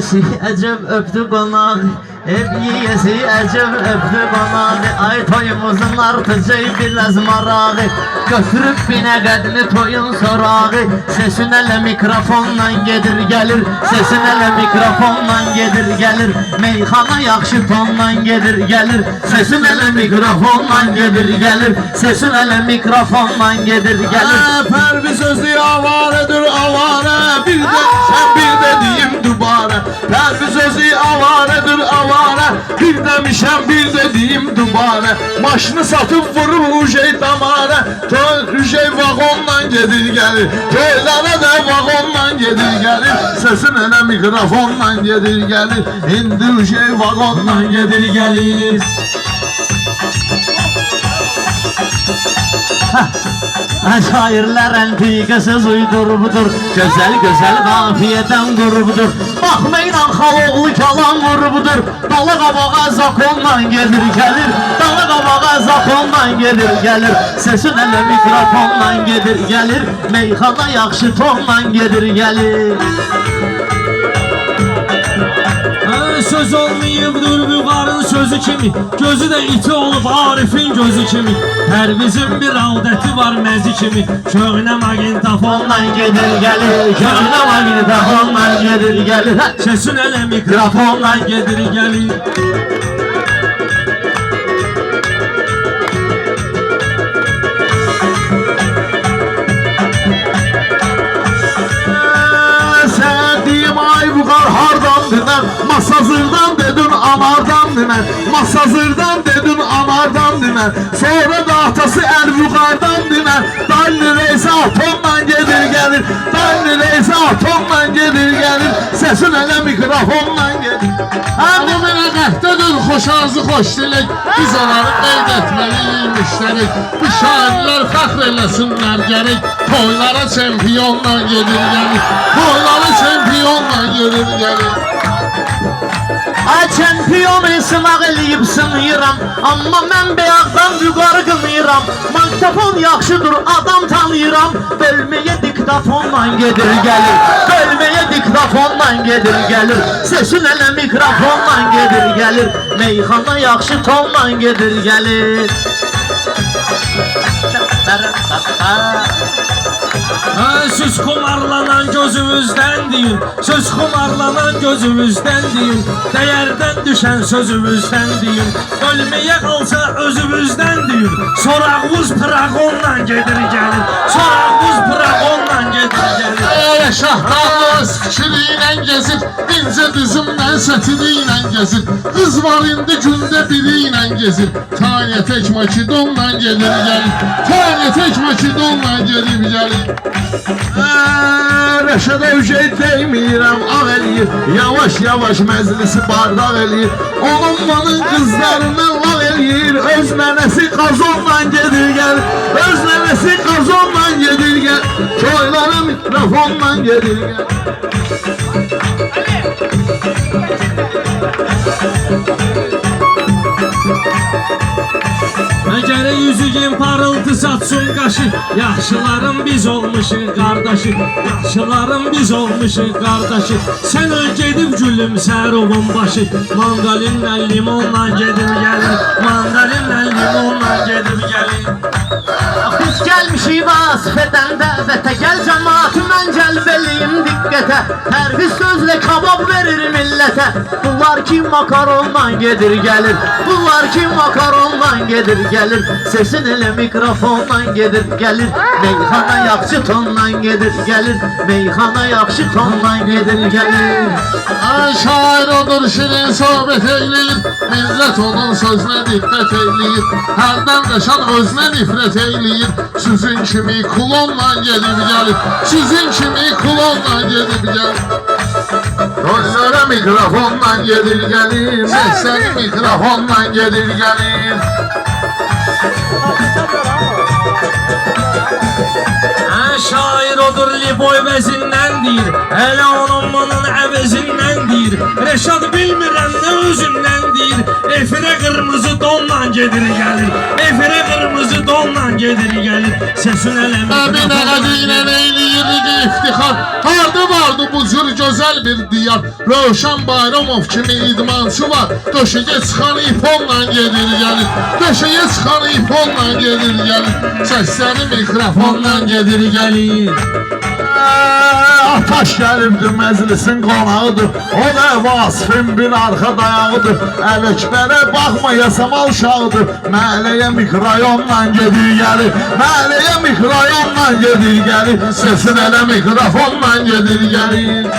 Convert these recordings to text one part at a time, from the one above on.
yiyesi əcəb öpdü qonağı, ev yiyesi əcəb öpdü qonağı. Ay toyumuzun artacaq biraz marağı, götürüb binə qədini toyun sorağı. Sesin elə mikrofonla gedir gəlir, sesin elə mikrofonla gedir gəlir. Meyxana yaxşı tonla gedir gəlir, sesin elə mikrofonla gedir gəlir. Sesin elə mikrofonla gedir gəlir. Pərviz sözü avaredir avare, bir de sen bir dediğim dubare. Pərviz sözü avaredir avare, bir demişem bir dediğim dubare. Maşını satıp vurur ujey damare, ujey vagonla gedir gelir. Köylere de vagonla gedir gelir, sesin ele mikrofonla gedir gelir. İndi ujey vagonla gedir gelir. Şairlər əntiqəsiz uydurubudur, gözəl gözəl qafiyədən qurubudur. Baxmayla xaloğlu kalan vurubudur, dalı qabağa zakonla gedir gəlir, dalı qabağa zakonla gedir gəlir. Sesin elə mikrofonla gedir gəlir, meyxana yaxşı tonla gedir gəlir. Söz olmayıbdır büqarın sözü kimi, gözü de iti olup Arif'in gözü kimi. Pərvizin bir adeti var məzi kimi, köhnə magnetofonla Gedir gəlir, köhnə magnetofonla gedir gəlir. sesin elə mikrofonla gedir gəlir. Sen diyeyim ay bu kar hardan diner, masazırdan dedin amardan diner. Masazırdan dedin amardan diner, sonra da atası Erbuqardan diner. Dalli Reysa atomla gedir gelir, Dalli Reysa atomla gedir gelir. Sesin ele mikrofonla gelir. Hem bu bine qəhdedir xoş ağzı xoş dilek, biz onları qeyd etmeliyik müşterek. Bu şairler fəxr eləsinlər gerek, toylara çempiyonla gedir gelir. Toylara çempiyonla gedir gelir. Ay çempiyon sınaq eləyib sınıyıram, amma mən beyaqdan yuqarı qınıyıram. Magnetofon yaxşıdır, adam tanıyıram, bölməyə diktafonla gedir gəlir, bölməyə diktafonla gedir gəlir. Sesin elə mikrofonla gedir gəlir, meyxana yaxşı tonla gedir gəlir. Söz kumarlanan gözümüzden değil, söz kumarlanan gözümüzden değil, değerden düşen sözümüzden değil, ölmeye kalsa özümüzden değil. Sorağımız pragonla gelir gelir, sorağımız pragonla gelir gelir. Şahdamız fikriyle gezir, ince dizimden setiliyle gezir. Kız var indi günde biriyle gezir, tane tek Makedonla gelir gelir, tane tek Makedonla gelir gelir. Reşada ücret değmirəm ağ eləyir, yavaş yavaş məclisi bardaq eləyir. Onun manın kızlarından lav eləyir, öz nənəsi qazonla gedir gəlir, öz nənəsi qazonla gedir gəlir. Toylara mikrofonla gedir gəlir. Gərək yüzügün parıltı satsın qaşı, yaxşıların biz olmuşuq qardaşı, yaxşıların biz olmuşuq qardaşı. Sən öl gedib gülüm sərubun başı, mandalinlə limonla gedir gəlir, mandalinlə limonla gedir gəlir. Biz gəlmişik vasifədən dəvətə, gəl cəmaatı mən cəlb eləyim diqqətə. Pərviz sözlə kabab verir millətə, bunlar ki makaronla gedir gəlir, bunlar ki makaronla gedir gəlir. Sesin elə mikrofonla gedir gəlir, meyxana yaxşı tonla gedir gəlir, meyxana yaxşı tonla gedir gəlir. Ay şair odur şirin sohbet eyleyir, millet onun sözüne diqqət eyleyir. Hərdən Reşad özünə nifrət eyleyir, sizin kimi kulonla gedib gəlir, sizin kimi kulonla gedib gəlir. Toylara mikrofonla gedir gəlir, səni mikrofonla gedir gəlir. Şair odur liboy vəzinnəndir, elə onun bunun əvəzinnəndir. Reşad bilmirəm nə özündəndir, Efirə qırmızı donla gedir gəlir. Efirə qırmızı donla gedir gəlir. Səsin eləmi Əmin əqədi ilə eyləyirdi iftixar. Harda vardı bu cür gözəl bir diyar. Rövşən Bayramov kimi idmançı var. Döşəyə çıxan iponla gedir gəlir. Döşəyə çıxan iponla gedir gəlir. Səsləri mikrofonla gedir gəlir. Ataş gəlibdir məclisin qonağıdır. O da Vasifin bir arxa dayağıdır. Ələkbərə baxma yasamal uşağıdır. Məhəlləyə mikrayonla gedir gəlir. Məhəlləyə mikrayonla gedir gəlir. Sesin elə mikrofonla gedir gəlir.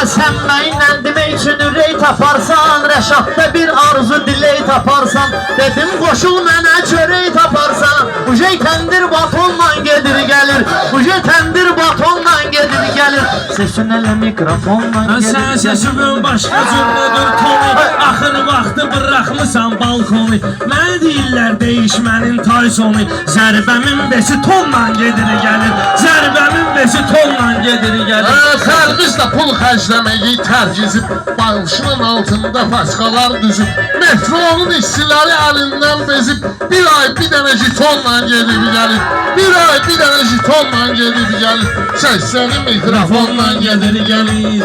Sen benimle demek için ürey taparsan, Reşat'ta bir arzu diley taparsan, dedim koşul mənə çörey taparsan. Uje tendir batonla gedir gelir, uje tendir batonla gedir gelir. Sesin elə mikrofonla gedir Sən gelir. səsimin başqa cürlədir tonu. Axır vaxtı bıraxmısan balkonu. Mənə deyirlər değişmənin taysonu. Zərbəmin besi tonla gedir gəlir. Zərbəmin besi tonla gedir gəlir. Xərbiz də pul xərcləməyi tərgizib, başının altında paçkalar düzüb, metronun işçiləri əlindən bezib, bir ay bir dənə jitonla gedib gəlir, bir ay bir dənə jitonla gedib gəlir, səsləri mikrofonla gedir gəlir.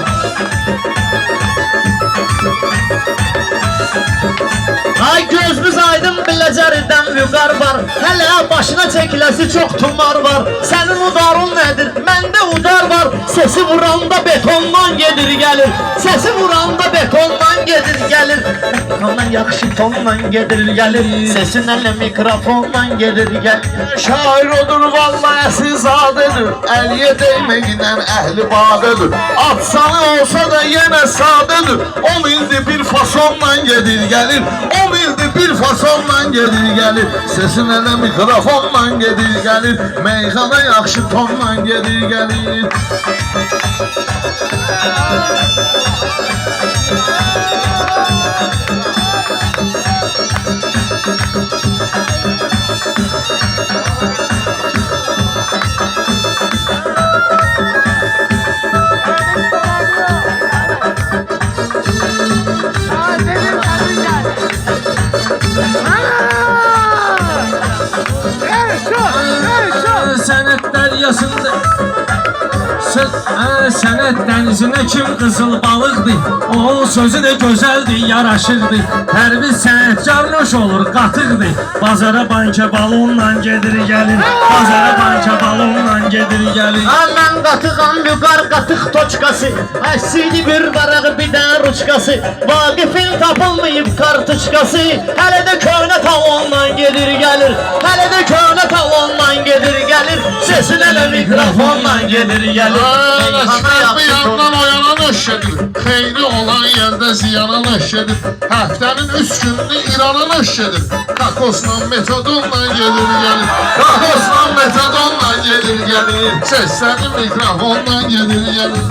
Ay gözümüz aydın biləcəridən vüqar var. Hələ başına çəkiləsi çox tumar var. Sənin udarın nədir? Məndə udar var. Sesi vuranda betondan gedir gelir. Sesi vuranda betondan gedir gelir. Ondan yaxşı tondan gedir gelir. Sesin elə mikrofondan gedir gelir. Şair odur vallahi əsilzadedir, əliyə dəyməklə əhli badədir. Atsanı olsa da yenə sadədir, 10 ildir bir fasonla gedir gəlir, 10 ildir bir fasonla gedir gəlir. Sesin elə mikrofonla gedir gəlir, meyxana yaxşı tonla gedir gəlir. Sənət dəryasında Sənət dənizinə kim qızıl balıqdır. Onun sözü də gözəldir, yaraşırdır. Hər bir sənətkar noş olur, qatıqdır. Bazara banka balonla gedir gəlir. Bazara banka balonla gedir gəlir. Mən qatıqam vüqar qatıq toçkası. Əsidi bir varağı bir dənə ruçkası. Vaqifin tapılmayıb kartıçkası. Hələ də köhnə talonla gedir gəlir. Hələ də köhnə talonla gedir gəlir. Sesin elə mikrofonla gedir gəlir. Bir yandan oyana nöş edir, xeyri olan yerdə ziyana nöş edir. Həftənin 3 gününü İrana nöş edir. Kakosla metodonla gedir gəlir, kakosla metodonla gedir gəlir. Səsləri mikrofonla gedir gəlir.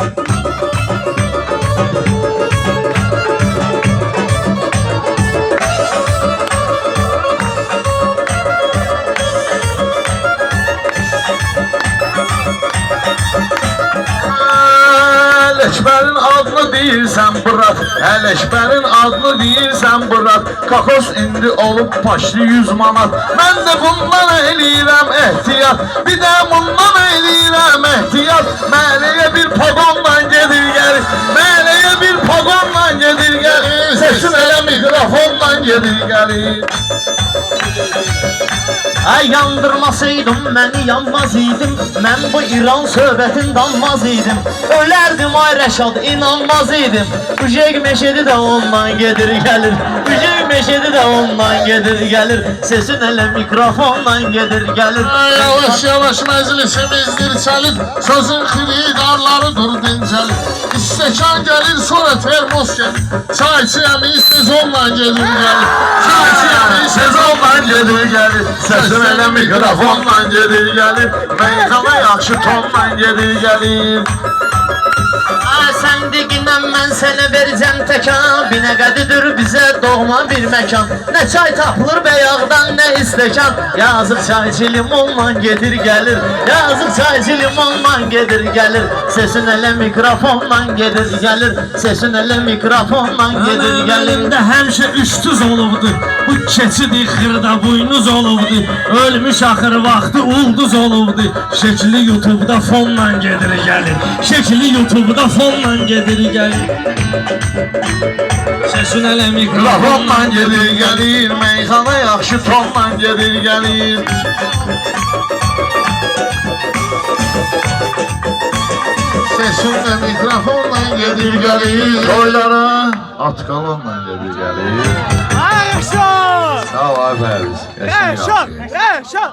Ələkbərin adını deyirsən bırak, Ələkbərin adını deyirsən bırak. Kakos indi olub başlı 100 manat. Mən də bundan eləyirəm ehtiyat, bir də bundan eləyirəm ehtiyat. Məhəlləyə bir pagonla gedir gəlir, məhəlləyə bir pagonla gedir gəlir. Sesin elə mikrofonla gedir gəlir. Ay yandırmasaydım beni yanmaz idim. Ben bu İran söhbətin danmaz idim. Ölərdim ay Rəşad inanmaz idim. Ujek meşedi de ondan gedir gelir. Ujek meşedi de ondan gedir gelir. Sesin elə mikrofonla gedir gelir. Yavaş yavaş məclisimiz dirçəlir, sözün xiridarlarıdır dincəlir. stəkan gəlir, sonra termos gəlir. Çay içəyəmi sezonla gedir gəlir. Çay içəyəmi sezonla gedir gəlir. Səsim elə mikrofonla gedir gəlir. Meyxana yaxşı tonla gedir gəlir. Ay sen digindən mən sənə verəcəm təkan. Binəqədidir bizə doğma bir məkan. Nə çay tapılır bəyağdan, nə istəkan. Yazıq çayçı limonla gedir gəlir. Yazıq çayçı limonla gedir gəlir. Sesin elə mikrofonla gedir gəlir. Sesin elə mikrofonla gedir Mənim gəlir. əlimdə həmişə üçtüz olubdu. Bu keçidi xırda buynuz olubdu. Ölmüş axır vaxtı ulduz olubdu. Şəkli YouTube'da fonla gedir gəlir. Şəkli YouTube'da fonla gedir gəlir. Səsin elə mikrofonla Mikrofonla gedir gəlir. Meyxana yaxşı tonla gedir gəlir. Sesimlə mikrofonla gedir gəlir. Toylara atqalonla gedir gəlir. Yaşa! Sağ ol abi Pərviz. Yaşa! Yaşa!